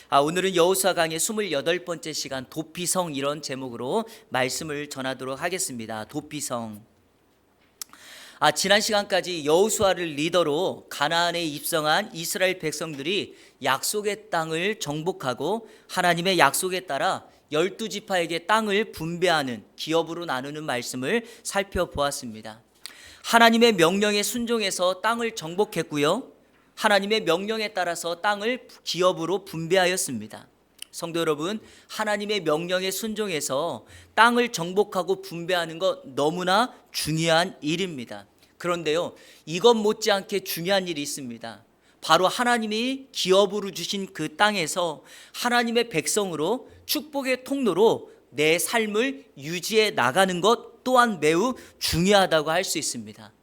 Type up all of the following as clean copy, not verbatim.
오늘은 여호수아 강의 28번째 시간 도피성 이런 제목으로 말씀을 전하도록 하겠습니다. 도피성. 지난 시간까지 여호수아를 리더로 가나안에 입성한 이스라엘 백성들이 약속의 땅을 정복하고 하나님의 약속에 따라 12지파에게 땅을 분배하는 기업으로 나누는 말씀을 살펴보았습니다. 하나님의 명령에 순종해서 땅을 정복했고요, 하나님의 명령에 따라서 땅을 기업으로 분배하였습니다. 성도 여러분, 하나님의 명령에 순종해서 땅을 정복하고 분배하는 것 너무나 중요한 일입니다. 그런데요, 이것 못지않게 중요한 일이 있습니다. 바로 하나님이 기업으로 주신 그 땅에서 하나님의 백성으로 축복의 통로로 내 삶을 유지해 나가는 것 또한 매우 중요하다고 할 수 있습니다.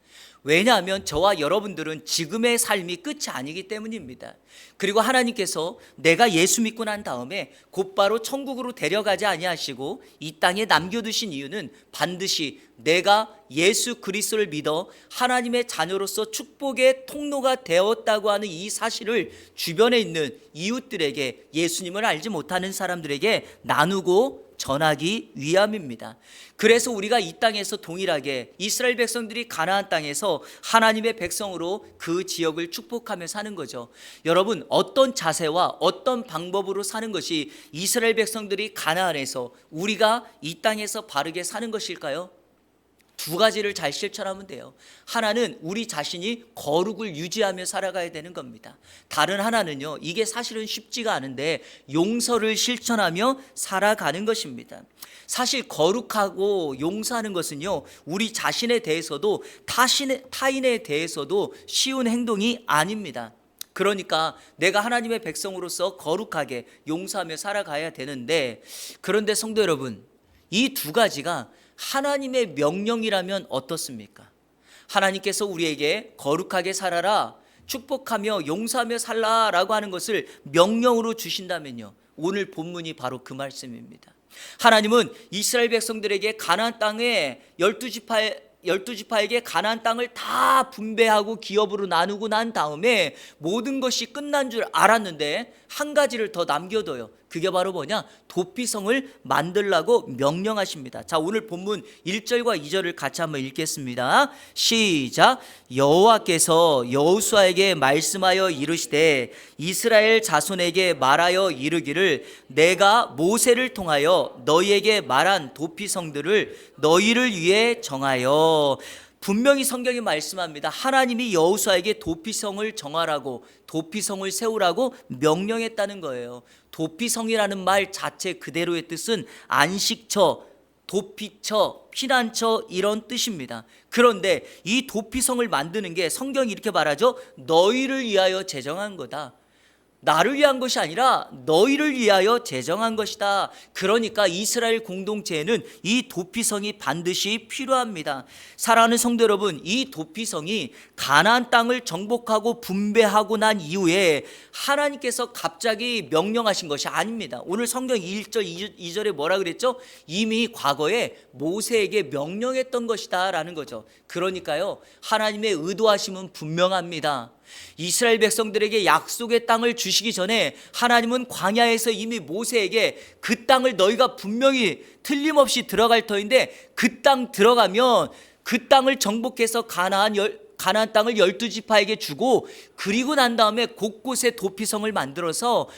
왜냐하면 저와 여러분들은 지금의 삶이 끝이 아니기 때문입니다. 그리고 하나님께서 내가 예수 믿고 난 다음에 곧바로 천국으로 데려가지 아니하시고 이 땅에 남겨두신 이유는 반드시 내가 예수 그리스도를 믿어 하나님의 자녀로서 축복의 통로가 되었다고 하는 이 사실을 주변에 있는 이웃들에게, 예수님을 알지 못하는 사람들에게 나누고 전하기 위함입니다. 그래서 우리가 이 땅에서 동일하게 이스라엘 백성들이 가나안 땅에서 하나님의 백성으로 그 지역을 축복하며 사는 거죠. 여러분, 어떤 자세와 어떤 방법으로 사는 것이 이스라엘 백성들이 가나안에서 우리가 이 땅에서 바르게 사는 것일까요? 두 가지를 잘 실천하면 돼요. 하나는 우리 자신이 거룩을 유지하며 살아가야 되는 겁니다. 다른 하나는요, 이게 사실은 쉽지가 않은데 용서를 실천하며 살아가는 것입니다. 사실 거룩하고 용서하는 것은요, 우리 자신에 대해서도 타인에 대해서도 쉬운 행동이 아닙니다. 그러니까 내가 하나님의 백성으로서 거룩하게 용서하며 살아가야 되는데, 그런데 성도 여러분, 이 두 가지가 하나님의 명령이라면 어떻습니까? 하나님께서 우리에게 거룩하게 살아라, 축복하며 용서하며 살라라고 하는 것을 명령으로 주신다면요, 오늘 본문이 바로 그 말씀입니다. 하나님은 이스라엘 백성들에게 가나안 땅에 12지파에게 가나안 땅을 다 분배하고 기업으로 나누고 난 다음에 모든 것이 끝난 줄 알았는데 한 가지를 더 남겨둬요. 그게 바로 뭐냐? 도피성을 만들라고 명령하십니다. 자, 오늘 본문 1절과 2절을 같이 한번 읽겠습니다. 시작. 여호와께서 여호수아에게 말씀하여 이르시되 이스라엘 자손에게 말하여 이르기를 내가 모세를 통하여 너희에게 말한 도피성들을 너희를 위해 정하여. 분명히 성경이 말씀합니다. 하나님이 여호수아에게 도피성을 정하라고, 도피성을 세우라고 명령했다는 거예요. 도피성이라는 말 자체 그대로의 뜻은 안식처, 도피처, 피난처 이런 뜻입니다. 그런데 이 도피성을 만드는 게 성경이 이렇게 말하죠. 너희를 위하여 제정한 거다. 나를 위한 것이 아니라 너희를 위하여 제정한 것이다. 그러니까 이스라엘 공동체에는 이 도피성이 반드시 필요합니다. 사랑하는 성도 여러분, 이 도피성이 가나안 땅을 정복하고 분배하고 난 이후에 하나님께서 갑자기 명령하신 것이 아닙니다. 오늘 성경 1절 2절에 뭐라 그랬죠? 이미 과거에 모세에게 명령했던 것이다 라는 거죠. 그러니까요, 하나님의 의도하심은 분명합니다. 이스라엘 백성들에게 약속의 땅을 주시기 전에 하나님은 광야에서 이미 모세에게 그 땅을 너희가 분명히 틀림없이 들어갈 터인데 그 땅 들어가면 그 땅을 정복해서 가나안 땅을 12지파에게 주고, 그리고 난 다음에 곳곳에 도피성을 만들어서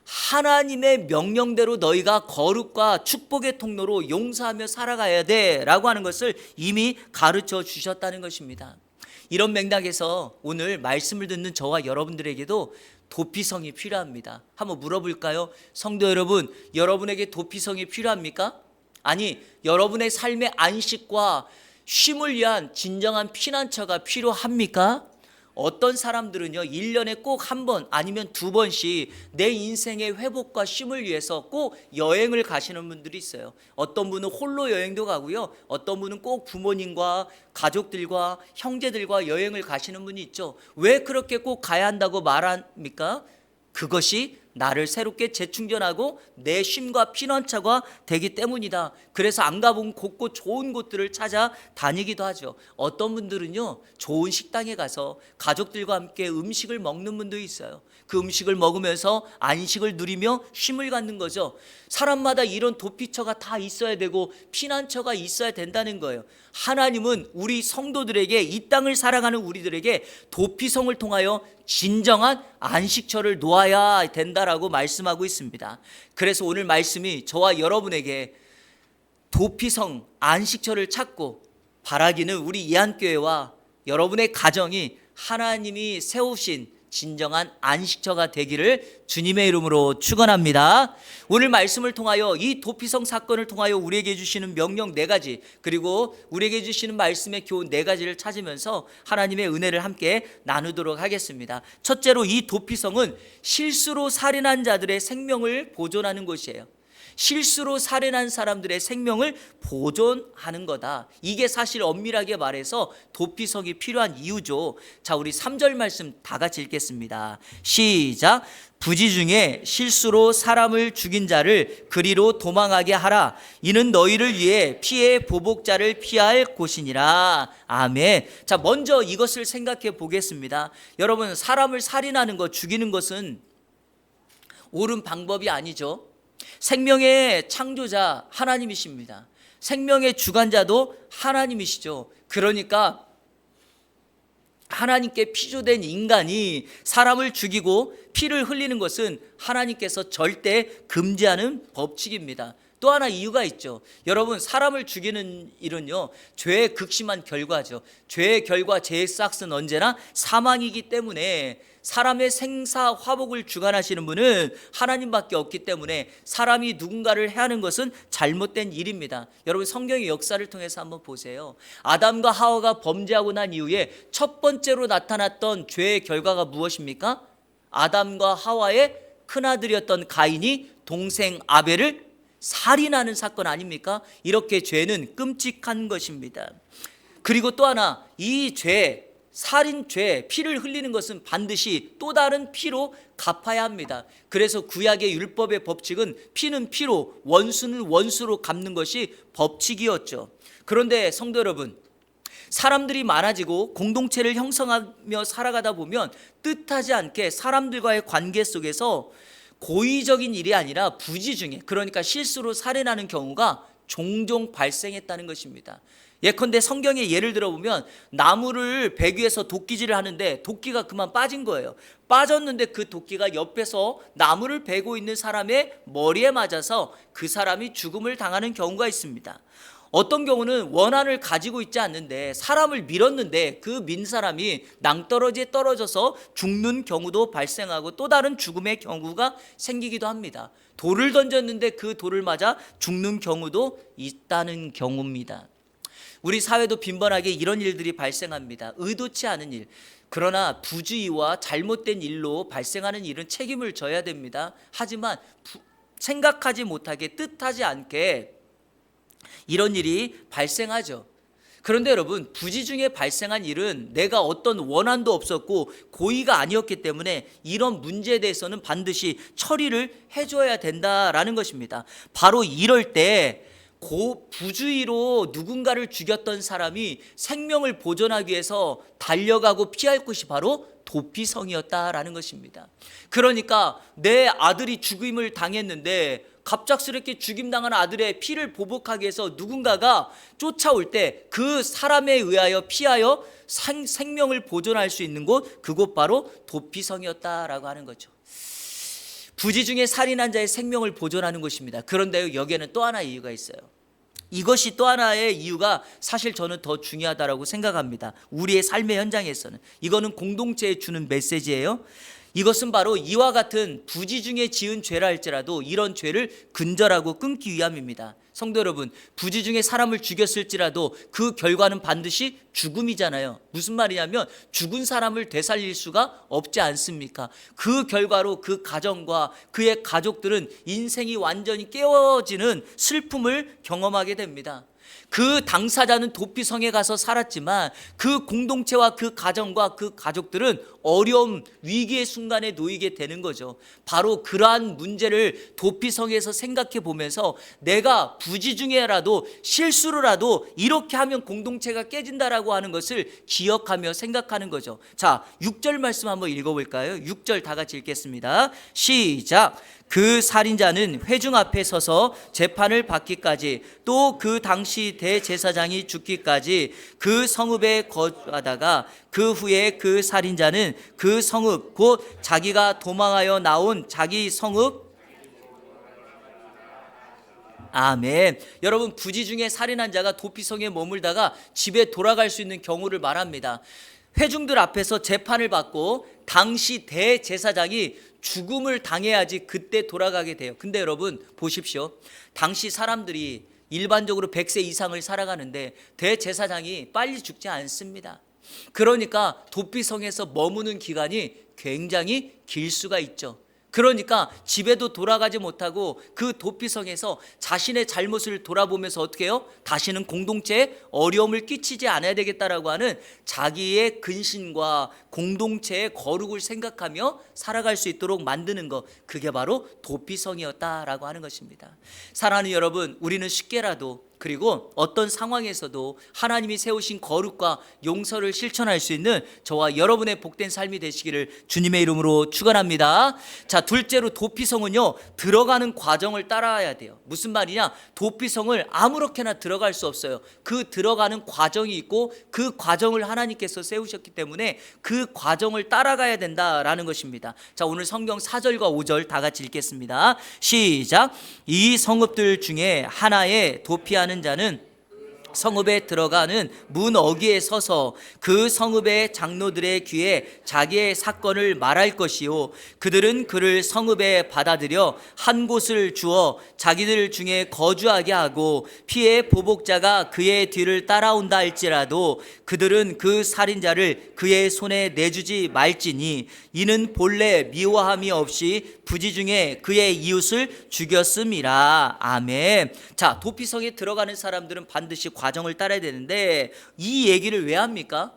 하나님의 명령대로 너희가 거룩과 축복의 통로로 용서하며 살아가야 돼 라고 하는 것을 이미 가르쳐 주셨다는 것입니다. 이런 맥락에서 오늘 말씀을 듣는 저와 여러분들에게도 도피성이 필요합니다. 한번 물어볼까요? 성도 여러분, 여러분에게 도피성이 필요합니까? 아니, 여러분의 삶의 안식과 쉼을 위한 진정한 피난처가 필요합니까? 어떤 사람들은요, 1년에 꼭 한 번 아니면 두 번씩 내 인생의 회복과 쉼을 위해서 꼭 여행을 가시는 분들이 있어요. 어떤 분은 홀로 여행도 가고요, 어떤 분은 꼭 부모님과 가족들과 형제들과 여행을 가시는 분이 있죠. 왜 그렇게 꼭 가야 한다고 말합니까? 그것이 나를 새롭게 재충전하고 내 쉼과 피난처가 되기 때문이다. 그래서 안 가본 곳곳 좋은 곳들을 찾아 다니기도 하죠. 어떤 분들은요, 좋은 식당에 가서 가족들과 함께 음식을 먹는 분도 있어요. 그 음식을 먹으면서 안식을 누리며 쉼을 갖는 거죠. 사람마다 이런 도피처가 다 있어야 되고 피난처가 있어야 된다는 거예요. 하나님은 우리 성도들에게, 이 땅을 살아가는 우리들에게 도피성을 통하여 진정한 안식처를 놓아야 된다라고 말씀하고 있습니다. 그래서 오늘 말씀이 저와 여러분에게 도피성, 안식처를 찾고 바라기는 우리 이한교회와 여러분의 가정이 하나님이 세우신 진정한 안식처가 되기를 주님의 이름으로 축원합니다. 오늘 말씀을 통하여, 이 도피성 사건을 통하여 우리에게 주시는 명령 4가지, 그리고 우리에게 주시는 말씀의 교훈 4가지를 찾으면서 하나님의 은혜를 함께 나누도록 하겠습니다. 첫째로, 이 도피성은 실수로 살인한 자들의 생명을 보존하는 곳이에요. 실수로 살인한 사람들의 생명을 보존하는 거다. 이게 사실 엄밀하게 말해서 도피성이 필요한 이유죠. 자, 우리 3절 말씀 다 같이 읽겠습니다. 시작. 부지 중에 실수로 사람을 죽인 자를 그리로 도망하게 하라. 이는 너희를 위해 피해 보복자를 피할 곳이니라. 아멘. 자, 먼저 이것을 생각해 보겠습니다. 여러분, 사람을 살인하는 것, 죽이는 것은 옳은 방법이 아니죠. 생명의 창조자 하나님이십니다. 생명의 주관자도 하나님이시죠. 그러니까 하나님께 피조된 인간이 사람을 죽이고 피를 흘리는 것은 하나님께서 절대 금지하는 법칙입니다. 또 하나 이유가 있죠. 여러분, 사람을 죽이는 일은요, 죄의 극심한 결과죠. 죄의 결과, 죄의 싹은 언제나 사망이기 때문에 사람의 생사 화복을 주관하시는 분은 하나님밖에 없기 때문에 사람이 누군가를 해하는 것은 잘못된 일입니다. 여러분, 성경의 역사를 통해서 한번 보세요. 아담과 하와가 범죄하고 난 이후에 첫 번째로 나타났던 죄의 결과가 무엇입니까? 아담과 하와의 큰아들이었던 가인이 동생 아벨을 살인하는 사건 아닙니까? 이렇게 죄는 끔찍한 것입니다. 그리고 또 하나, 이 죄, 살인죄, 피를 흘리는 것은 반드시 또 다른 피로 갚아야 합니다. 그래서 구약의 율법의 법칙은 피는 피로, 원수는 원수로 갚는 것이 법칙이었죠. 그런데 성도 여러분, 사람들이 많아지고 공동체를 형성하며 살아가다 보면 뜻하지 않게 사람들과의 관계 속에서 고의적인 일이 아니라 부지 중에, 그러니까 실수로 살인하는 경우가 종종 발생했다는 것입니다. 예컨대 성경의 예를 들어보면 나무를 베기 위해서 도끼질을 하는데 도끼가 그만 빠진 거예요. 빠졌는데 그 도끼가 옆에서 나무를 베고 있는 사람의 머리에 맞아서 그 사람이 죽음을 당하는 경우가 있습니다. 어떤 경우는 원한을 가지고 있지 않는데 사람을 밀었는데 그 민 사람이 낭떠러지에 떨어져서 죽는 경우도 발생하고 또 다른 죽음의 경우가 생기기도 합니다. 돌을 던졌는데 그 돌을 맞아 죽는 경우도 있다는 경우입니다. 우리 사회도 빈번하게 이런 일들이 발생합니다. 의도치 않은 일. 그러나 부주의와 잘못된 일로 발생하는 일은 책임을 져야 됩니다. 하지만 생각하지 못하게, 뜻하지 않게 이런 일이 발생하죠. 그런데 여러분, 부지 중에 발생한 일은 내가 어떤 원한도 없었고 고의가 아니었기 때문에 이런 문제에 대해서는 반드시 처리를 해줘야 된다라는 것입니다. 바로 이럴 때 부주의로 누군가를 죽였던 사람이 생명을 보존하기 위해서 달려가고 피할 곳이 바로 도피성이었다라는 것입니다. 그러니까 내 아들이 죽임을 당했는데 갑작스럽게 죽임당한 아들의 피를 보복하기 위해서 누군가가 쫓아올 때 그 사람에 의하여 피하여 생명을 보존할 수 있는 곳, 그곳 바로 도피성이었다라고 하는 거죠. 부지 중에 살인한 자의 생명을 보존하는 것입니다. 그런데 여기에는 또 하나의 이유가 있어요. 이것이 또 하나의 이유가 사실 저는 더 중요하다고 생각합니다. 우리의 삶의 현장에서는. 이거는 공동체에 주는 메시지예요. 이것은 바로 이와 같은 부지 중에 지은 죄라 할지라도 이런 죄를 근절하고 끊기 위함입니다. 성도 여러분, 부지 중에 사람을 죽였을지라도 그 결과는 반드시 죽음이잖아요. 무슨 말이냐면 죽은 사람을 되살릴 수가 없지 않습니까? 그 결과로 그 가정과 그의 가족들은 인생이 완전히 깨어지는 슬픔을 경험하게 됩니다. 그 당사자는 도피성에 가서 살았지만 그 공동체와 그 가정과 그 가족들은 어려움, 위기의 순간에 놓이게 되는 거죠. 바로 그러한 문제를 도피성에서 생각해 보면서 내가 부지 중에라도 실수로라도 이렇게 하면 공동체가 깨진다라고 하는 것을 기억하며 생각하는 거죠. 자, 6절 말씀 한번 읽어볼까요? 6절 다 같이 읽겠습니다. 시작. 그 살인자는 회중 앞에 서서 재판을 받기까지 또 그 당시 대제사장이 죽기까지 그 성읍에 거주하다가 그 후에 그 살인자는 그 성읍 곧 자기가 도망하여 나온 자기 성읍. 아멘. 여러분, 부지 중에 살인한 자가 도피성에 머물다가 집에 돌아갈 수 있는 경우를 말합니다. 회중들 앞에서 재판을 받고 당시 대제사장이 죽음을 당해야지 그때 돌아가게 돼요. 근데 여러분 보십시오. 당시 사람들이 일반적으로 100세 이상을 살아가는데 대제사장이 빨리 죽지 않습니다. 그러니까 도피성에서 머무는 기간이 굉장히 길 수가 있죠. 그러니까 집에도 돌아가지 못하고 그 도피성에서 자신의 잘못을 돌아보면서 어떻게 해요? 다시는 공동체에 어려움을 끼치지 않아야 되겠다라고 하는 자기의 근신과 공동체의 거룩을 생각하며 살아갈 수 있도록 만드는 것, 그게 바로 도피성이었다라고 하는 것입니다. 사랑하는 여러분, 우리는 쉽게라도 그리고 어떤 상황에서도 하나님이 세우신 거룩과 용서를 실천할 수 있는 저와 여러분의 복된 삶이 되시기를 주님의 이름으로 축원합니다. 자, 둘째로 도피성은요, 들어가는 과정을 따라야 돼요. 무슨 말이냐? 도피성을 아무렇게나 들어갈 수 없어요. 그 들어가는 과정이 있고 그 과정을 하나님께서 세우셨기 때문에 그 과정을 따라가야 된다라는 것입니다. 자, 오늘 성경 4절과 5절 다 같이 읽겠습니다. 시작. 이 성읍들 중에 하나에 도피하는 자는 성읍에 들어가는 문 어귀에 서서 그 성읍의 장로들의 귀에 자기의 사건을 말할 것이요, 그들은 그를 성읍에 받아들여 한 곳을 주어 자기들 중에 거주하게 하고 피해 보복자가 그의 뒤를 따라온다 할지라도 그들은 그 살인자를 그의 손에 내주지 말지니 이는 본래 미워함이 없이 부지 중에 그의 이웃을 죽였음이라. 아멘. 자, 도피성에 들어가는 사람들은 반드시 과정을 따라야 되는데 이 얘기를 왜 합니까?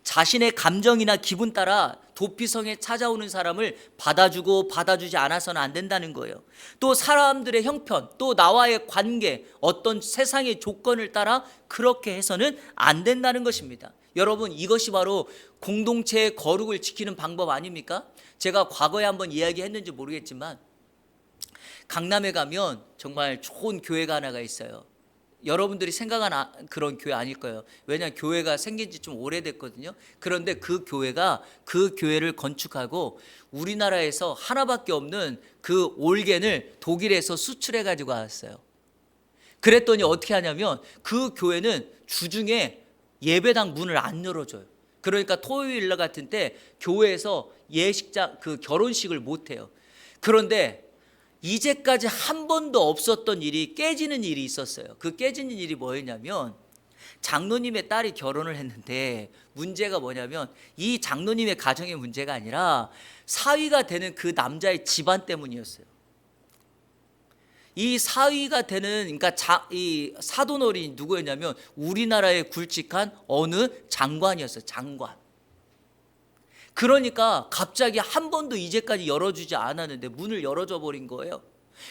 자신의 감정이나 기분 따라 도피성에 찾아오는 사람을 받아주고 받아주지 않아서는 안 된다는 거예요. 또 사람들의 형편, 또 나와의 관계, 어떤 세상의 조건을 따라 그렇게 해서는 안 된다는 것입니다. 여러분, 이것이 바로 공동체의 거룩을 지키는 방법 아닙니까? 제가 과거에 한번 이야기했는지 모르겠지만 강남에 가면 정말 좋은 교회가 하나가 있어요. 여러분들이 생각한 그런 교회 아닐 거예요. 왜냐하면 교회가 생긴 지 좀 오래됐거든요. 그런데 그 교회가 그 교회를 건축하고 우리나라에서 하나밖에 없는 그 올겐을 독일에서 수출해 가지고 왔어요. 그랬더니 어떻게 하냐면 그 교회는 주중에 예배당 문을 안 열어줘요. 그러니까 토요일 날 같은 때 교회에서 예식장 그 결혼식을 못 해요. 그런데 이제까지 한 번도 없었던 일이 깨지는 일이 있었어요. 그 깨지는 일이 뭐였냐면 장로님의 딸이 결혼을 했는데 문제가 뭐냐면 이 장로님의 가정의 문제가 아니라 사위가 되는 그 남자의 집안 때문이었어요. 이 사위가 되는, 그러니까 이 사돈어른이 누구였냐면 우리나라에 굵직한 어느 장관이었어요. 장관. 그러니까 갑자기 한 번도 이제까지 열어주지 않았는데 문을 열어줘 버린 거예요.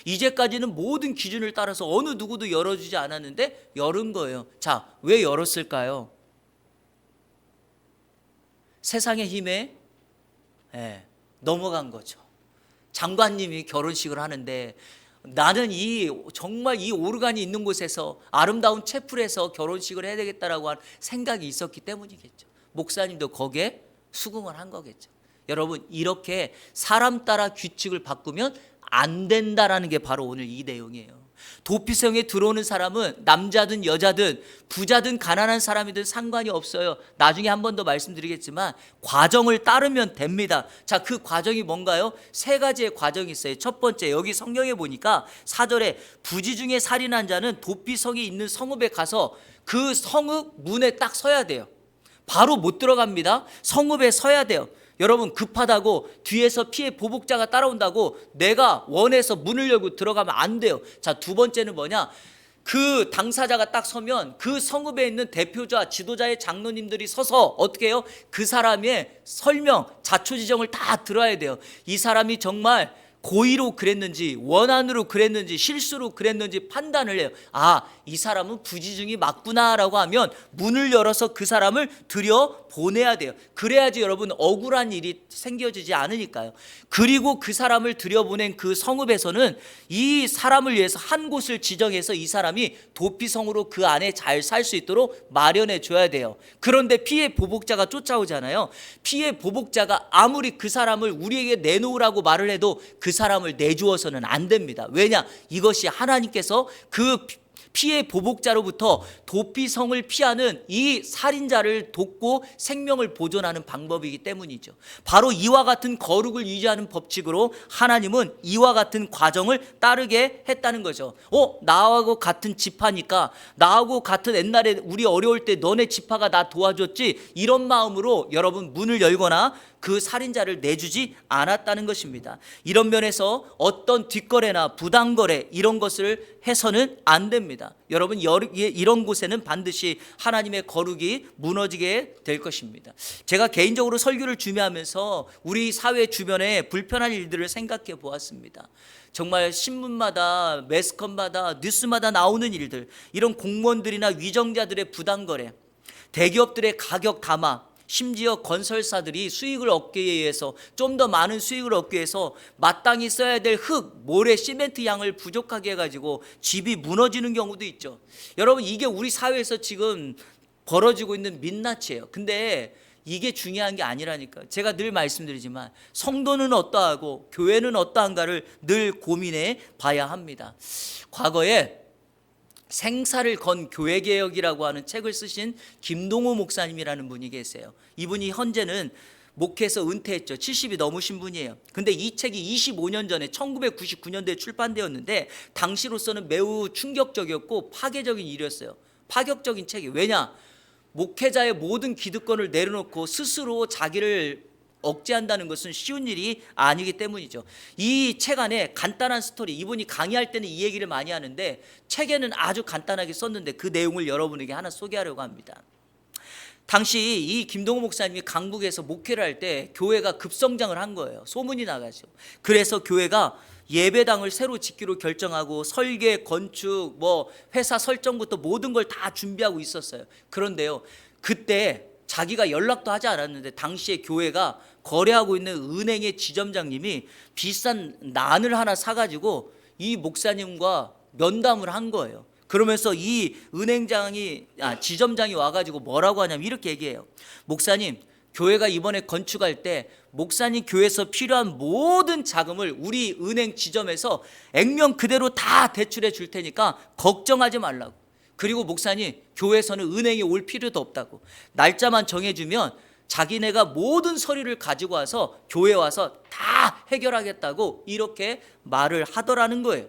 이제까지는 모든 기준을 따라서 어느 누구도 열어주지 않았는데 열은 거예요. 자, 왜 열었을까요? 세상의 힘에 넘어간 거죠. 장관님이 결혼식을 하는데 나는 정말 이 오르간이 있는 곳에서 아름다운 채플에서 결혼식을 해야 되겠다라고 하는 생각이 있었기 때문이겠죠. 목사님도 거기에 수긍을 한 거겠죠. 여러분, 이렇게 사람 따라 규칙을 바꾸면 안 된다라는 게 바로 오늘 이 내용이에요. 도피성에 들어오는 사람은 남자든 여자든 부자든 가난한 사람이든 상관이 없어요. 나중에 한 번 더 말씀드리겠지만 과정을 따르면 됩니다. 자, 그 과정이 뭔가요? 세 가지의 과정이 있어요. 첫 번째, 여기 성경에 보니까 4절에 부지 중에 살인한 자는 도피성이 있는 성읍에 가서 그 성읍 문에 딱 서야 돼요. 바로 못 들어갑니다. 성읍에 서야 돼요. 여러분, 급하다고 뒤에서 피해 보복자가 따라온다고 내가 원해서 문을 열고 들어가면 안 돼요. 자, 두 번째는 뭐냐? 그 당사자가 딱 서면 그 성읍에 있는 대표자, 지도자의 장로님들이 서서 어떻게 해요? 그 사람의 설명, 자초지정을 다 들어야 돼요. 이 사람이 정말 고의로 그랬는지, 원한으로 그랬는지, 실수로 그랬는지 판단을 해요. 아, 이 사람은 부지중이 맞구나라고 하면 문을 열어서 그 사람을 들여 보내야 돼요. 그래야지 여러분 억울한 일이 생겨지지 않으니까요. 그리고 그 사람을 들여보낸 그 성읍에서는 이 사람을 위해서 한 곳을 지정해서 이 사람이 도피성으로 그 안에 잘 살 수 있도록 마련해 줘야 돼요. 그런데 피해 보복자가 쫓아오잖아요. 피해 보복자가 아무리 그 사람을 우리에게 내놓으라고 말을 해도 그 사람을 내주어서는 안 됩니다. 왜냐? 이것이 하나님께서 그 피해 보복자로부터 도피성을 피하는 이 살인자를 돕고 생명을 보존하는 방법이기 때문이죠. 바로 이와 같은 거룩을 유지하는 법칙으로 하나님은 이와 같은 과정을 따르게 했다는 거죠. 나하고 같은 지파니까, 나하고 같은 옛날에 우리 어려울 때 너네 지파가 나 도와줬지, 이런 마음으로 여러분 문을 열거나 그 살인자를 내주지 않았다는 것입니다. 이런 면에서 어떤 뒷거래나 부당거래 이런 것을 해서는 안 됩니다. 여러분 이런 곳에는 반드시 하나님의 거룩이 무너지게 될 것입니다. 제가 개인적으로 설교를 준비하면서 우리 사회 주변에 불편한 일들을 생각해 보았습니다. 정말 신문마다, 매스컴마다, 뉴스마다 나오는 일들, 이런 공무원들이나 위정자들의 부당거래, 대기업들의 가격 담화, 심지어 건설사들이 수익을 얻기 위해서, 좀 더 많은 수익을 얻기 위해서 마땅히 써야 될 흙, 모래, 시멘트 양을 부족하게 해가지고 집이 무너지는 경우도 있죠. 여러분, 이게 우리 사회에서 지금 벌어지고 있는 민낯이에요. 근데 이게 중요한 게 아니라니까. 제가 늘 말씀드리지만 성도는 어떠하고 교회는 어떠한가를 늘 고민해 봐야 합니다. 과거에 생사를 건 교회개혁이라고 하는 책을 쓰신 김동호 목사님이라는 분이 계세요. 이분이 현재는 목회에서 은퇴했죠. 70이 넘으신 분이에요. 근데 이 책이 25년 전에 1999년도에 출판되었는데 당시로서는 매우 충격적이었고 파괴적인 일이었어요. 파격적인 책이. 왜냐? 목회자의 모든 기득권을 내려놓고 스스로 자기를 억제한다는 것은 쉬운 일이 아니기 때문이죠. 이 책 안에 간단한 스토리, 이분이 강의할 때는 이 얘기를 많이 하는데 책에는 아주 간단하게 썼는데 그 내용을 여러분에게 하나 소개하려고 합니다. 당시 이 김동호 목사님이 강북에서 목회를 할 때 교회가 급성장을 한 거예요. 소문이 나가죠. 그래서 교회가 예배당을 새로 짓기로 결정하고 설계, 건축, 회사 설정부터 모든 걸 다 준비하고 있었어요. 그런데요, 그때 자기가 연락도 하지 않았는데 당시에 교회가 거래하고 있는 은행의 지점장님이 비싼 난을 하나 사가지고 이 목사님과 면담을 한 거예요. 그러면서 이 지점장이 와가지고 뭐라고 하냐면 이렇게 얘기해요. 목사님, 교회가 이번에 건축할 때 목사님 교회에서 필요한 모든 자금을 우리 은행 지점에서 액면 그대로 다 대출해 줄 테니까 걱정하지 말라고. 그리고 목사님, 교회에서는 은행에 올 필요도 없다고. 날짜만 정해주면 자기네가 모든 서류를 가지고 와서 교회에 와서 다 해결하겠다고 이렇게 말을 하더라는 거예요.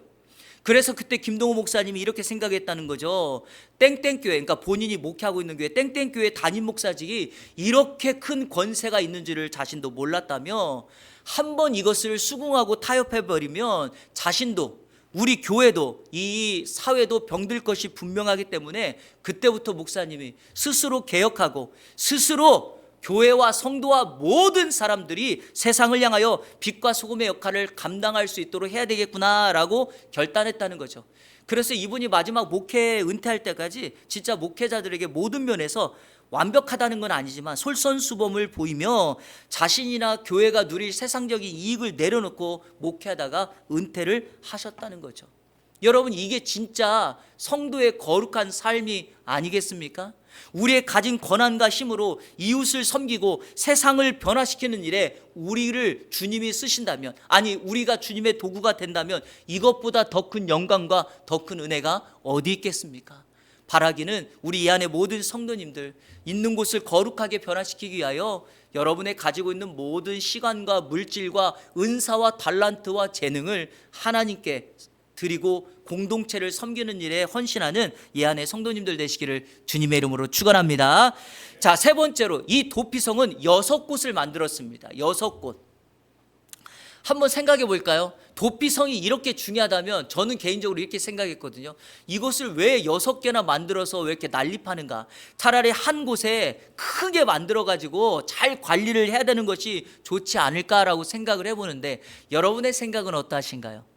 그래서 그때 김동호 목사님이 이렇게 생각했다는 거죠. 땡땡교회, 그러니까 본인이 목회하고 있는 교회 땡땡교회 담임 목사직이 이렇게 큰 권세가 있는지를 자신도 몰랐다며, 한번 이것을 수긍하고 타협해버리면 자신도, 우리 교회도, 이 사회도 병들 것이 분명하기 때문에 그때부터 목사님이 스스로 개혁하고 스스로 교회와 성도와 모든 사람들이 세상을 향하여 빛과 소금의 역할을 감당할 수 있도록 해야 되겠구나라고 결단했다는 거죠. 그래서 이분이 마지막 목회 은퇴할 때까지 진짜 목회자들에게 모든 면에서 완벽하다는 건 아니지만 솔선수범을 보이며 자신이나 교회가 누릴 세상적인 이익을 내려놓고 목회하다가 은퇴를 하셨다는 거죠. 여러분, 이게 진짜 성도의 거룩한 삶이 아니겠습니까? 우리의 가진 권한과 힘으로 이웃을 섬기고 세상을 변화시키는 일에 우리를 주님이 쓰신다면, 아니 우리가 주님의 도구가 된다면 이것보다 더 큰 영광과 더 큰 은혜가 어디 있겠습니까? 바라기는 우리 이 안에 모든 성도님들 있는 곳을 거룩하게 변화시키기 위하여 여러분의 가지고 있는 모든 시간과 물질과 은사와 달란트와 재능을 하나님께 드리고 공동체를 섬기는 일에 헌신하는 이 안에 성도님들 되시기를 주님의 이름으로 축원합니다. 자, 세 번째로 이 도피성은 6곳을 만들었습니다. 6곳. 한번 생각해 볼까요? 도피성이 이렇게 중요하다면 저는 개인적으로 이렇게 생각했거든요. 이곳을 왜 6개나 만들어서 왜 이렇게 난립하는가? 차라리 한 곳에 크게 만들어 가지고 잘 관리를 해야 되는 것이 좋지 않을까라고 생각을 해보는데, 여러분의 생각은 어떠하신가요?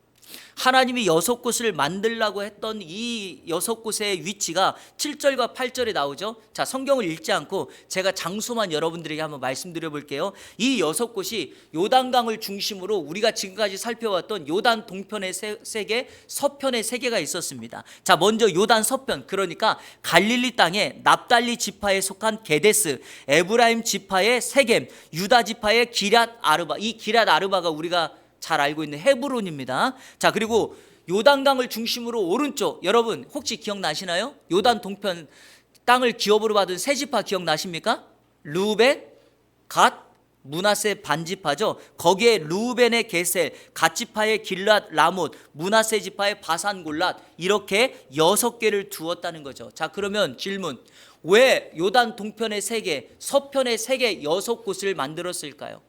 하나님이 6곳을 만들라고 했던 이 6곳의 위치가 7절과 8절에 나오죠. 자, 성경을 읽지 않고 제가 장소만 여러분들에게 한번 말씀드려 볼게요. 이 6곳이 요단강을 중심으로 우리가 지금까지 살펴왔던 요단 동편의 3개, 서편의 3개가 있었습니다. 자, 먼저 요단 서편, 그러니까 갈릴리 땅에 납달리 지파에 속한 게데스, 에브라임 지파의 세겜, 유다 지파의 기럇 아르바. 이 기럇 아르바가 우리가 잘 알고 있는 헤브론입니다. 자, 그리고 요단강을 중심으로 오른쪽, 여러분 혹시 기억나시나요? 요단 동편 땅을 기업으로 받은 세 지파 기억나십니까? 루벤, 갓, 므낫세 반지파죠. 거기에 루벤의 게셀, 갓 지파의 길랏 라못, 므낫세 지파의 바산 골랏, 이렇게 6개를 두었다는 거죠. 자, 그러면 질문, 왜 요단 동편의 3개, 서편의 3개, 6곳을 만들었을까요?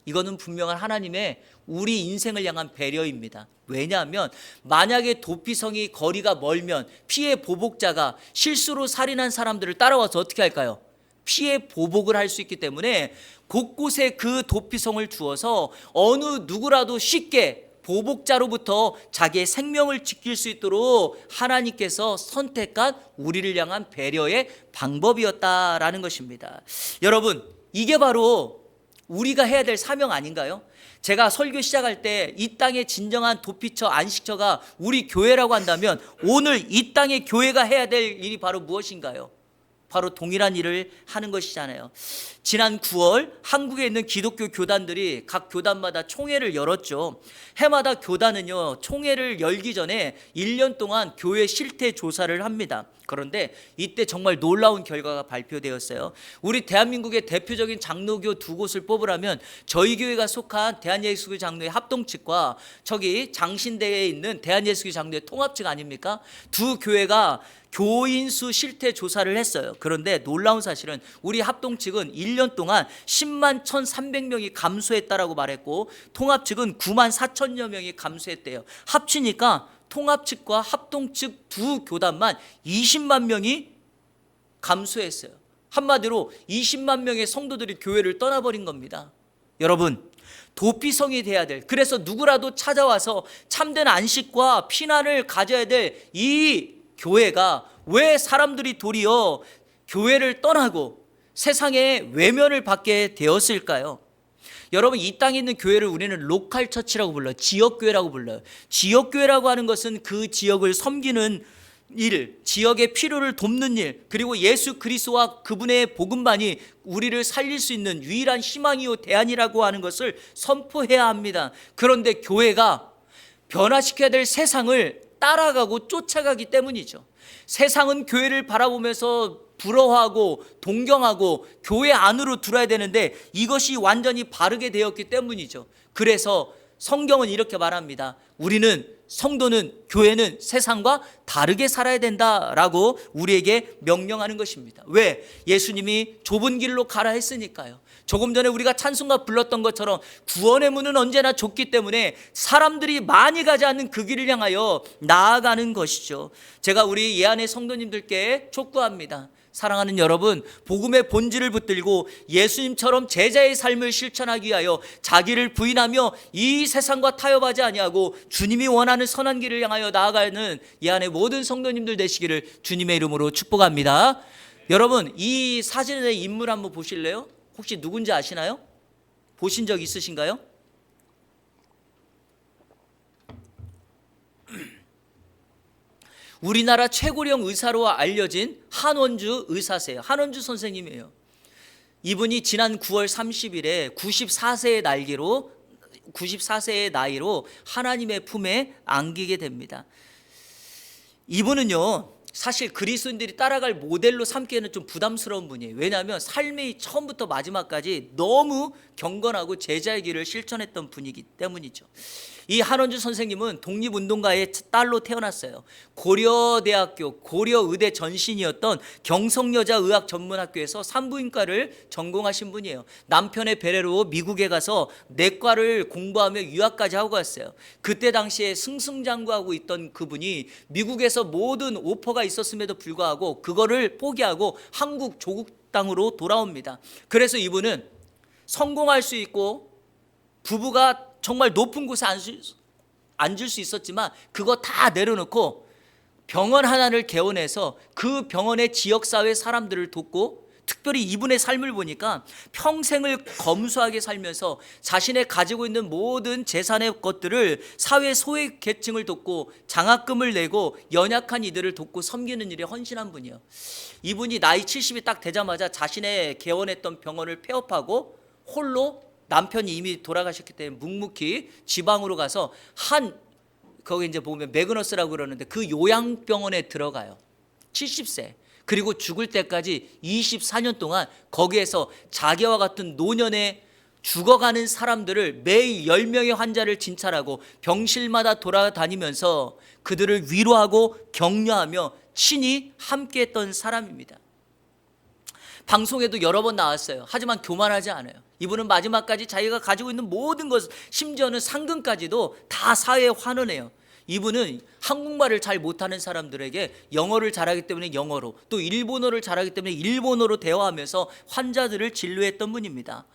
이거는 분명한 하나님의 우리 인생을 향한 배려입니다. 왜냐하면 만약에 도피성이 거리가 멀면 피해 보복자가 실수로 살인한 사람들을 따라와서 어떻게 할까요? 피해 보복을 할 수 있기 때문에 곳곳에 그 도피성을 두어서 어느 누구라도 쉽게 보복자로부터 자기의 생명을 지킬 수 있도록 하나님께서 선택한 우리를 향한 배려의 방법이었다라는 것입니다. 여러분, 이게 바로 우리가 해야 될 사명 아닌가요? 제가 설교 시작할 때 이 땅의 진정한 도피처, 안식처가 우리 교회라고 한다면 오늘 이 땅의 교회가 해야 될 일이 바로 무엇인가요? 바로 동일한 일을 하는 것이잖아요. 지난 9월 한국에 있는 기독교 교단들이 각 교단마다 총회를 열었죠. 해마다 교단은요, 총회를 열기 전에 1년 동안 교회 실태 조사를 합니다. 그런데 이때 정말 놀라운 결과가 발표되었어요. 우리 대한민국의 대표적인 장로교 2곳을 뽑으라면 저희 교회가 속한 대한예수교 장로회 합동측과 저기 장신대에 있는 대한예수교 장로회 통합측 아닙니까? 두 교회가 교인 수 실태 조사를 했어요. 그런데 놀라운 사실은 우리 합동측은 1년 동안 10만 1,300명이 감소했다라고 말했고, 통합측은 9만 4천여 명이 감소했대요. 합치니까 통합측과 합동측 두 교단만 20만 명이 감소했어요. 한마디로 20만 명의 성도들이 교회를 떠나버린 겁니다. 여러분, 도피성이 돼야 될, 그래서 누구라도 찾아와서 참된 안식과 피난을 가져야 될 이 교회가 왜 사람들이 도리어 교회를 떠나고 세상에 외면을 받게 되었을까요? 여러분, 이 땅에 있는 교회를 우리는 로컬 처치라고 불러요. 지역교회라고 불러요. 지역교회라고 하는 것은 그 지역을 섬기는 일, 지역의 필요를 돕는 일, 그리고 예수 그리스도와 그분의 복음만이 우리를 살릴 수 있는 유일한 희망이요 대안이라고 하는 것을 선포해야 합니다. 그런데 교회가 변화시켜야 될 세상을 따라가고 쫓아가기 때문이죠. 세상은 교회를 바라보면서 부러워하고 동경하고 교회 안으로 들어야 되는데 이것이 완전히 바르게 되었기 때문이죠. 그래서 성경은 이렇게 말합니다. 우리는, 성도는, 교회는 세상과 다르게 살아야 된다라고 우리에게 명령하는 것입니다. 왜? 예수님이 좁은 길로 가라 했으니까요. 조금 전에 우리가 찬송가 불렀던 것처럼 구원의 문은 언제나 좁기 때문에 사람들이 많이 가지 않는 그 길을 향하여 나아가는 것이죠. 제가 우리 예안의 성도님들께 촉구합니다. 사랑하는 여러분, 복음의 본질을 붙들고 예수님처럼 제자의 삶을 실천하기 위하여 자기를 부인하며 이 세상과 타협하지 아니하고 주님이 원하는 선한 길을 향하여 나아가는 예안의 모든 성도님들 되시기를 주님의 이름으로 축복합니다. 여러분, 이 사진의 인물 한번 보실래요? 혹시 누군지 아시나요? 보신 적 있으신가요? 우리나라 최고령 의사로 알려진 한원주 의사세요. 한원주 선생님이에요. 이분이 지난 9월 30일에 94세의 나이로 하나님의 품에 안기게 됩니다. 이분은요, 사실 그리스도인들이 따라갈 모델로 삼기에는 좀 부담스러운 분이에요. 왜냐하면 삶이 처음부터 마지막까지 너무 경건하고 제자의 길을 실천했던 분이기 때문이죠. 이 한원주 선생님은 독립운동가의 딸로 태어났어요. 고려대학교 고려의대 전신이었던 경성여자의학전문학교에서 산부인과를 전공하신 분이에요. 남편의 배려로 미국에 가서 내과를 공부하며 유학까지 하고 갔어요. 그때 당시에 승승장구하고 있던 그분이 미국에서 모든 오퍼가 있었음에도 불구하고 그거를 포기하고 한국 조국 땅으로 돌아옵니다. 그래서 이분은 성공할 수 있고 부부가 정말 높은 곳에 앉을 수 있었지만 그거 다 내려놓고 병원 하나를 개원해서 그 병원의 지역사회 사람들을 돕고, 특별히 이분의 삶을 보니까 평생을 검소하게 살면서 자신의 가지고 있는 모든 재산의 것들을 사회 소외계층을 돕고 장학금을 내고 연약한 이들을 돕고 섬기는 일에 헌신한 분이에요. 이분이 나이 70이 딱 되자마자 자신의 개원했던 병원을 폐업하고 홀로, 남편이 이미 돌아가셨기 때문에 묵묵히 지방으로 가서 거기 이제 보면 매그너스라고 그러는데 그 요양병원에 들어가요. 70세. 그리고 죽을 때까지 24년 동안 거기에서 자기와 같은 노년에 죽어가는 사람들을 매일 10명의 환자를 진찰하고 병실마다 돌아다니면서 그들을 위로하고 격려하며 친히 함께했던 사람입니다. 방송에도 여러 번 나왔어요. 하지만 교만하지 않아요. 이분은 마지막까지 자기가 가지고 있는 모든 것, 심지어는 상금까지도 다 사회에 환원해요. 이분은 한국말을 잘 못하는 사람들에게 영어를 잘하기 때문에 영어로, 또 일본어를 잘하기 때문에 일본어로 대화하면서 환자들을 진료했던 분입니다.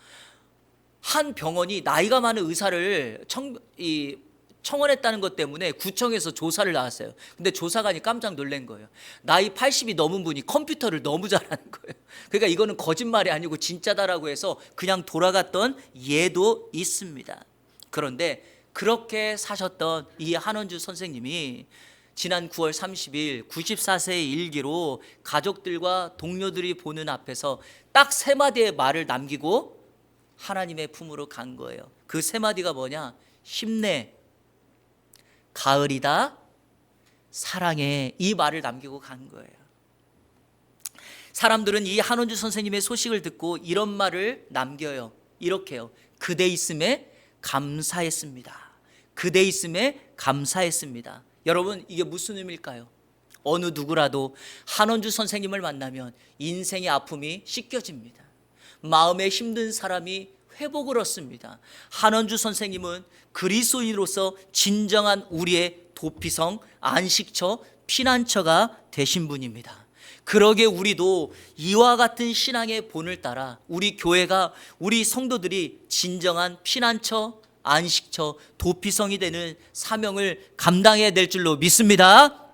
한 병원이 나이가 많은 의사를 청원했다는 것 때문에 구청에서 조사를 나왔어요. 근데 조사관이 깜짝 놀란 거예요. 나이 80이 넘은 분이 컴퓨터를 너무 잘하는 거예요. 그러니까 이거는 거짓말이 아니고 진짜다라고 해서 그냥 돌아갔던 예도 있습니다. 그런데 그렇게 사셨던 이 한원주 선생님이 지난 9월 30일 94세의 일기로 가족들과 동료들이 보는 앞에서 딱 3마디의 말을 남기고 하나님의 품으로 간 거예요. 그 3마디가 뭐냐? 힘내, 가을이다, 사랑해. 이 말을 남기고 간 거예요. 사람들은 이 한원주 선생님의 소식을 듣고 이런 말을 남겨요. 이렇게요. 그대 있음에 감사했습니다. 그대 있음에 감사했습니다. 여러분, 이게 무슨 의미일까요? 어느 누구라도 한원주 선생님을 만나면 인생의 아픔이 씻겨집니다. 마음에 힘든 사람이 회복을 얻습니다. 한원주 선생님은 그리스도인으로서 진정한 우리의 도피성, 안식처, 피난처가 되신 분입니다. 그러게 우리도 이와 같은 신앙의 본을 따라 우리 교회가, 우리 성도들이 진정한 피난처, 안식처, 도피성이 되는 사명을 감당해야 될 줄로 믿습니다.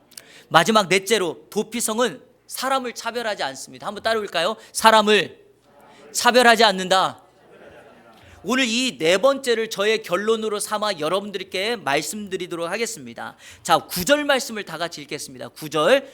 마지막 넷째로, 도피성은 사람을 차별하지 않습니다. 한번 따라올까요? 사람을 차별하지 않는다. 오늘 이 4번째를 저의 결론으로 삼아 여러분들께 말씀드리도록 하겠습니다. 자, 9절 말씀을 다 같이 읽겠습니다. 9절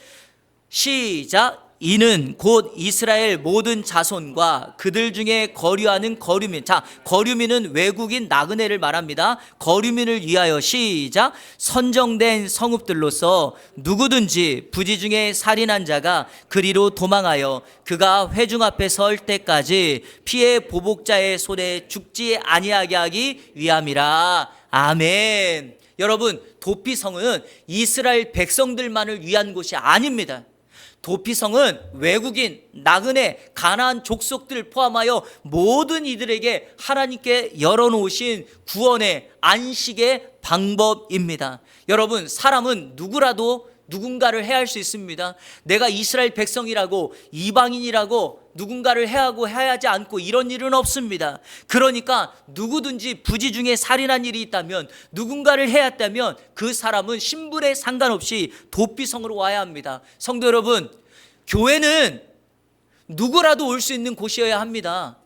시작. 이는 곧 이스라엘 모든 자손과 그들 중에 거류하는 거류민. 자, 거류민은 외국인 나그네를 말합니다. 거류민을 위하여 시작. 선정된 성읍들로서 누구든지 부지 중에 살인한 자가 그리로 도망하여 그가 회중 앞에 설 때까지 피해 보복자의 손에 죽지 아니하게 하기 위함이라. 아멘. 여러분, 도피성은 이스라엘 백성들만을 위한 곳이 아닙니다. 도피성은 외국인, 나그네, 가나안 족속들을 포함하여 모든 이들에게 하나님께 열어놓으신 구원의 안식의 방법입니다. 여러분, 사람은 누구라도 누군가를 해할 수 있습니다. 내가 이스라엘 백성이라고, 이방인이라고 누군가를 해하지 않고 이런 일은 없습니다. 그러니까 누구든지 부지 중에 살인한 일이 있다면, 누군가를 해했다면 그 사람은 신분에 상관없이 도피성으로 와야 합니다. 성도 여러분, 교회는 누구라도 올 수 있는 곳이어야 합니다.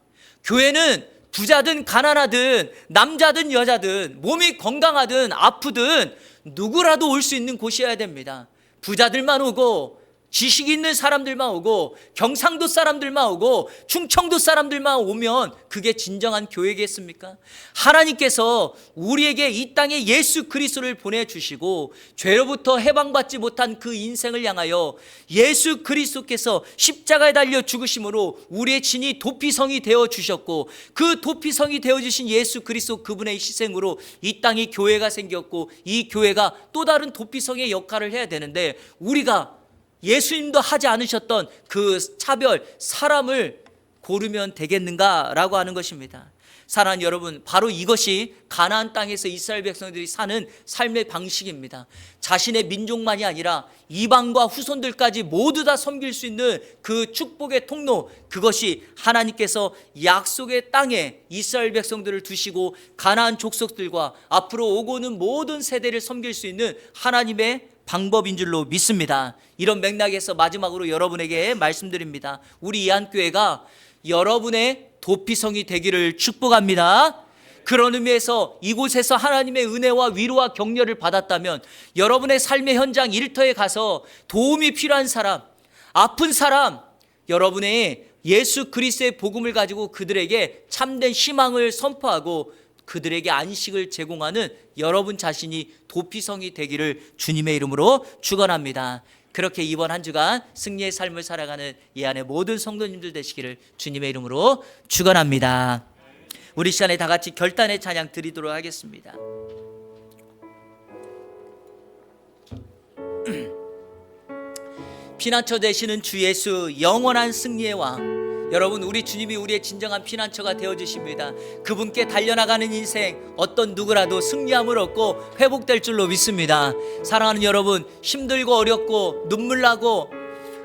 교회는 부자든 가난하든 남자든 여자든 몸이 건강하든 아프든 누구라도 올 수 있는 곳이어야 됩니다. 부자들만 오고 지식 있는 사람들만 오고 경상도 사람들만 오고 충청도 사람들만 오면 그게 진정한 교회겠습니까? 하나님께서 우리에게 이 땅에 예수 그리스도를 보내주시고 죄로부터 해방받지 못한 그 인생을 향하여 예수 그리스도께서 십자가에 달려 죽으심으로 우리의 진이 도피성이 되어주셨고, 그 도피성이 되어주신 예수 그리스도 그분의 희생으로 이 땅에 교회가 생겼고, 이 교회가 또 다른 도피성의 역할을 해야 되는데, 우리가 예수님도 하지 않으셨던 그 차별, 사람을 고르면 되겠는가라고 하는 것입니다. 사랑하는 여러분, 바로 이것이 가나안 땅에서 이스라엘 백성들이 사는 삶의 방식입니다. 자신의 민족만이 아니라 이방과 후손들까지 모두 다 섬길 수 있는 그 축복의 통로, 그것이 하나님께서 약속의 땅에 이스라엘 백성들을 두시고 가나안 족속들과 앞으로 오고는 모든 세대를 섬길 수 있는 하나님의 방법인 줄로 믿습니다. 이런 맥락에서 마지막으로 여러분에게 말씀드립니다. 우리 이한교회가 여러분의 도피성이 되기를 축복합니다. 그런 의미에서 이곳에서 하나님의 은혜와 위로와 격려를 받았다면, 여러분의 삶의 현장 일터에 가서 도움이 필요한 사람, 아픈 사람, 여러분의 예수 그리스도의 복음을 가지고 그들에게 참된 희망을 선포하고 그들에게 안식을 제공하는 여러분 자신이 도피성이 되기를 주님의 이름으로 축원합니다. 그렇게 이번 한 주간 승리의 삶을 살아가는 이 안에 모든 성도님들 되시기를 주님의 이름으로 축원합니다. 우리 시간에 다 같이 결단의 찬양 드리도록 하겠습니다. 피난처 되시는 주 예수, 영원한 승리의 왕, 여러분, 우리 주님이 우리의 진정한 피난처가 되어주십니다. 그분께 달려나가는 인생, 어떤 누구라도 승리함을 얻고 회복될 줄로 믿습니다. 사랑하는 여러분, 힘들고 어렵고 눈물 나고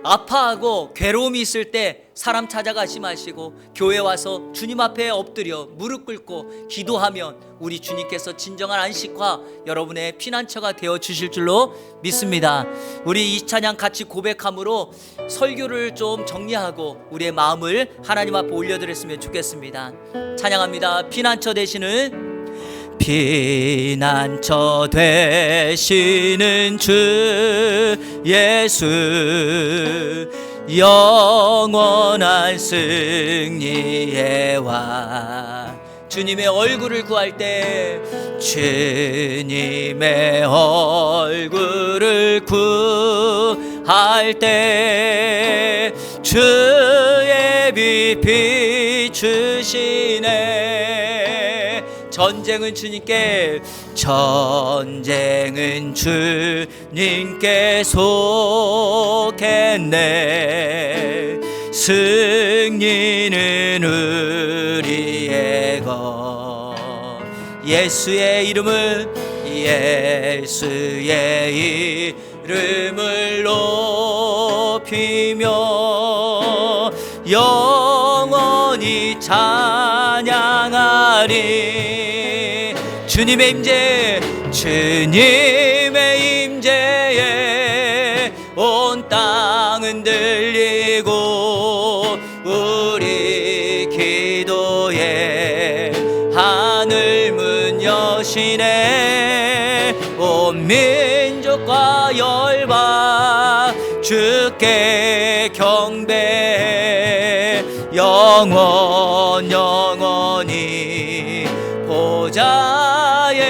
아파하고 괴로움이 있을 때 사람 찾아가지 마시고 교회 와서 주님 앞에 엎드려 무릎 꿇고 기도하면 우리 주님께서 진정한 안식과 여러분의 피난처가 되어 주실 줄로 믿습니다. 우리 이 찬양 같이 고백함으로 설교를 좀 정리하고 우리의 마음을 하나님 앞에 올려드렸으면 좋겠습니다. 찬양합니다. 피난처 되시는 피난처 되시는 주 예수, 영원한 승리의 왕. 주님의 얼굴을 구할 때, 주님의 얼굴을 구할 때 주의 빛 비추시네. 전쟁은 주님께, 전쟁은 주님께 속했네. 승리는 우리의 것. 예수의 이름을, 예수의 이름을 높이며 영원히 찬양하리. 주님의 임재, 주님의 임재에 온 땅은 들리고 우리 기도에 하늘 문 여시네. 온 민족과 열방 주께 경배해. 영원히 보좌에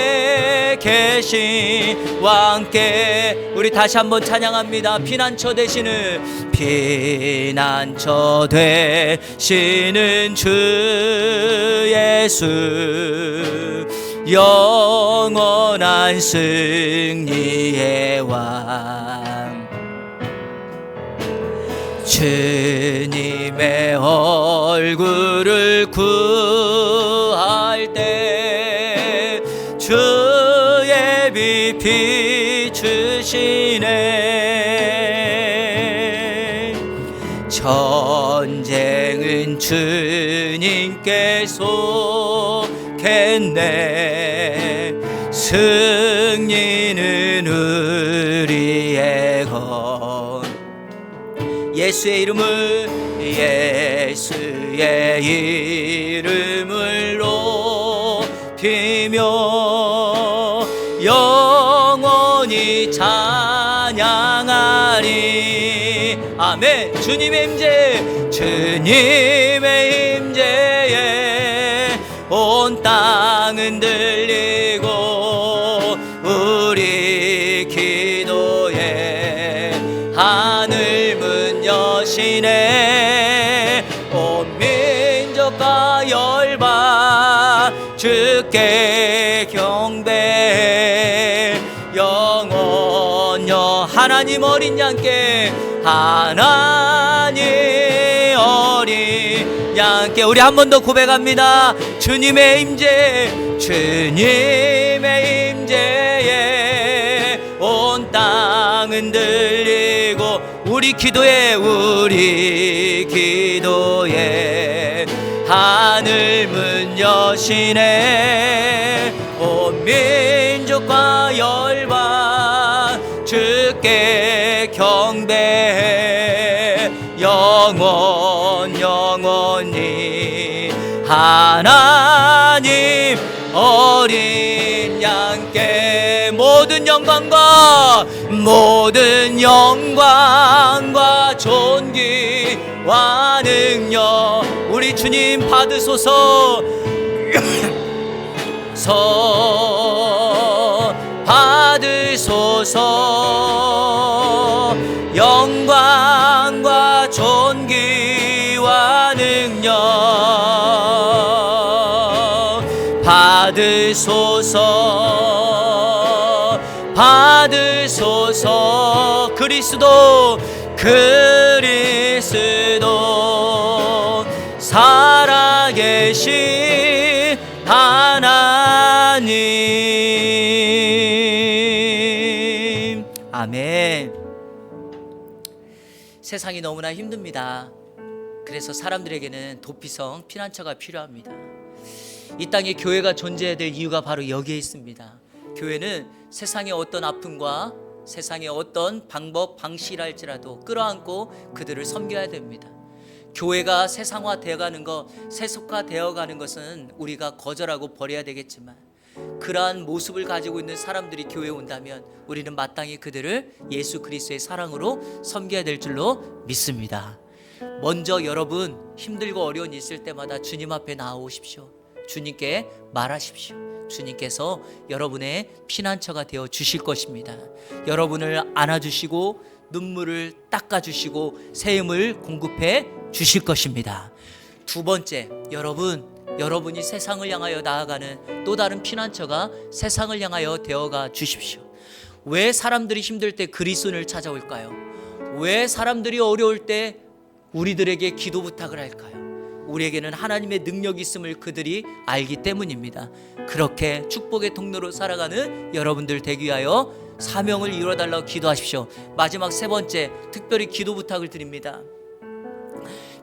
계신 왕께 우리 다시 한번 찬양합니다. 피난처 되시는, 피난처 되시는 주 예수, 영원한 승리의 왕. 주님의 얼굴을 구할 때 주의 빛 비추시네. 전쟁은 주님께 속했네. 승리는 우리의 것. 예수의 이름을, 예수의 이름을 높이며 영원히 찬양하리. 아멘. 주님의 임재, 주님의 임재에 온 땅은 들리고 우리 기도에 하늘 문 여시네. 온 민족과 열방 주께 경배해. 영원여 하나님 어린 양께, 하나님 어린 양께. 우리 한 번 더 고백합니다. 주님의 임재, 주님의 임재에 온 땅은 들리고 우리 기도에 하늘 문 여시네. 온 민족과 열방 주께 경배해. 영원히 하나님 어린 양께 모든 영광과 존귀와 능력 우리 주님 받으소서. 받으소서. 영광과 존귀와 능력 받으소서. 그리스도 살아계신 하나님. 아멘. 세상이 너무나 힘듭니다. 그래서 사람들에게는 도피성, 피난처가 필요합니다. 이 땅에 교회가 존재해야 될 이유가 바로 여기에 있습니다. 교회는 세상의 어떤 아픔과 세상의 어떤 방법, 방식이랄지라도 끌어안고 그들을 섬겨야 됩니다. 교회가 세상화되어가는 것, 세속화되어가는 것은 우리가 거절하고 버려야 되겠지만, 그러한 모습을 가지고 있는 사람들이 교회에 온다면 우리는 마땅히 그들을 예수 그리스도의 사랑으로 섬겨야 될 줄로 믿습니다. 먼저 여러분 힘들고 어려운 일 있을 때마다 주님 앞에 나아오십시오. 주님께 말하십시오. 주님께서 여러분의 피난처가 되어 주실 것입니다. 여러분을 안아주시고 눈물을 닦아주시고 새 힘을 공급해 주실 것입니다. 두 번째, 여러분이 세상을 향하여 나아가는 또 다른 피난처가 세상을 향하여 되어가 주십시오. 왜 사람들이 힘들 때 그리스도를 찾아올까요? 왜 사람들이 어려울 때 우리들에게 기도 부탁을 할까요? 우리에게는 하나님의 능력이 있음을 그들이 알기 때문입니다. 그렇게 축복의 통로로 살아가는 여러분들 되기 위하여 사명을 이루어달라고 기도하십시오. 마지막 세 번째, 특별히 기도 부탁을 드립니다.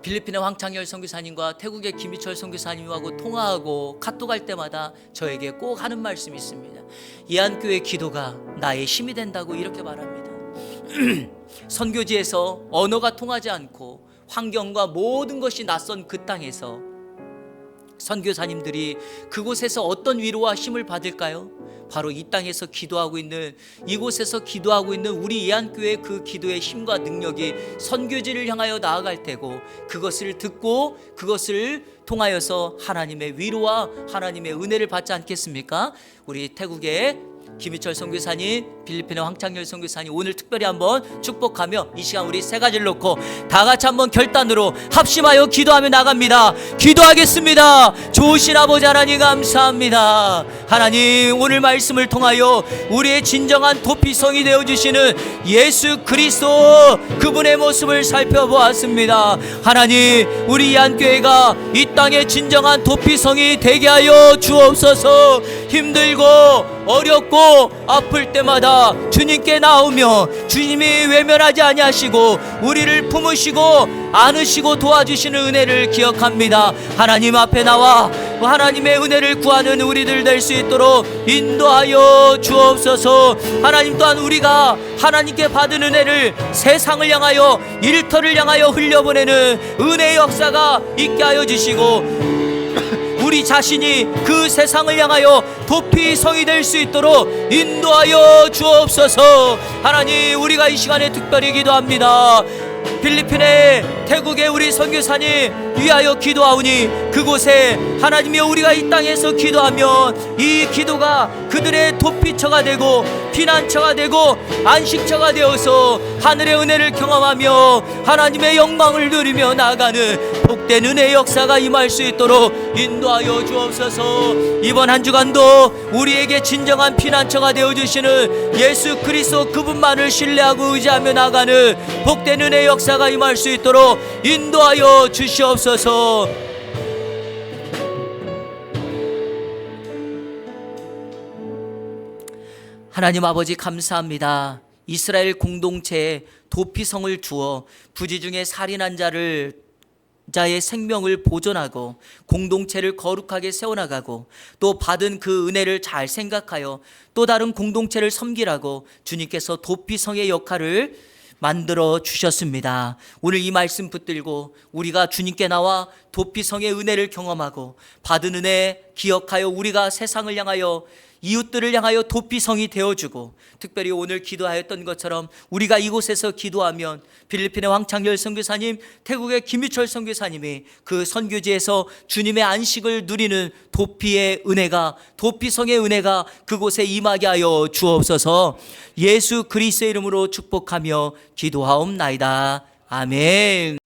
필리핀의 황창열 선교사님과 태국의 김희철 선교사님하고 통화하고 카톡할 때마다 저에게 꼭 하는 말씀이 있습니다. 예안교회 기도가 나의 힘이 된다고 이렇게 말합니다. 선교지에서 언어가 통하지 않고 환경과 모든 것이 낯선 그 땅에서 선교사님들이 그곳에서 어떤 위로와 힘을 받을까요? 바로 이 땅에서 기도하고 있는, 이곳에서 기도하고 있는 우리 예안교회의 그 기도의 힘과 능력이 선교지를 향하여 나아갈 테고, 그것을 듣고 그것을 통하여서 하나님의 위로와 하나님의 은혜를 받지 않겠습니까? 우리 태국의 김희철 선교사님, 필리핀의 황창열 선교사님 오늘 특별히 한번 축복하며 이 시간 우리 세 가지를 놓고 다 같이 한번 결단으로 합심하여 기도하며 나갑니다. 기도하겠습니다. 좋으신 아버지 하나님 감사합니다. 하나님, 오늘 말씀을 통하여 우리의 진정한 도피성이 되어주시는 예수 그리스도 그분의 모습을 살펴보았습니다. 하나님, 우리 예안교회가 이 땅의 진정한 도피성이 되게 하여 주옵소서. 힘들고 어렵고 아플 때마다 주님께 나오며 주님이 외면하지 아니하시고 우리를 품으시고 안으시고 도와주시는 은혜를 기억합니다. 하나님 앞에 나와 하나님의 은혜를 구하는 우리들 될 수 있도록 인도하여 주옵소서. 하나님, 또한 우리가 하나님께 받은 은혜를 세상을 향하여, 일터를 향하여 흘려보내는 은혜의 역사가 있게 하여 주시고, 우리 자신이 그 세상을 향하여 도피성이 될 수 있도록 인도하여 주옵소서. 하나님, 우리가 이 시간에 특별히 기도합니다. 필리핀에 태국의 우리 선교사님 위하여 기도하오니 그곳에 하나님이여 우리가 이 땅에서 기도하면 이 기도가 그들의 도피처가 되고 피난처가 되고 안식처가 되어서 하늘의 은혜를 경험하며 하나님의 영광을 누리며 나아가는 복된 은혜의 역사가 임할 수 있도록 인도하여 주옵소서. 이번 한 주간도 우리에게 진정한 피난처가 되어주시는 예수 그리스도 그분만을 신뢰하고 의지하며 나가는 복된 은혜의 역사가 임할 수 있도록 인도하여 주시옵소서. 하나님 아버지 감사합니다. 이스라엘 공동체에 도피성을 주어 부지 중에 살인한 자의 생명을 보존하고 공동체를 거룩하게 세워나가고 또 받은 그 은혜를 잘 생각하여 또 다른 공동체를 섬기라고 주님께서 도피성의 역할을 만들어 주셨습니다. 오늘 이 말씀 붙들고 우리가 주님께 나와 도피성의 은혜를 경험하고 받은 은혜 기억하여 우리가 세상을 향하여 이웃들을 향하여 도피성이 되어주고 특별히 오늘 기도하였던 것처럼 우리가 이곳에서 기도하면 필리핀의 황창열 선교사님, 태국의 김유철 선교사님이 그 선교지에서 주님의 안식을 누리는 도피의 은혜가, 도피성의 은혜가 그곳에 임하게 하여 주옵소서. 예수 그리스도의 이름으로 축복하며 기도하옵나이다. 아멘.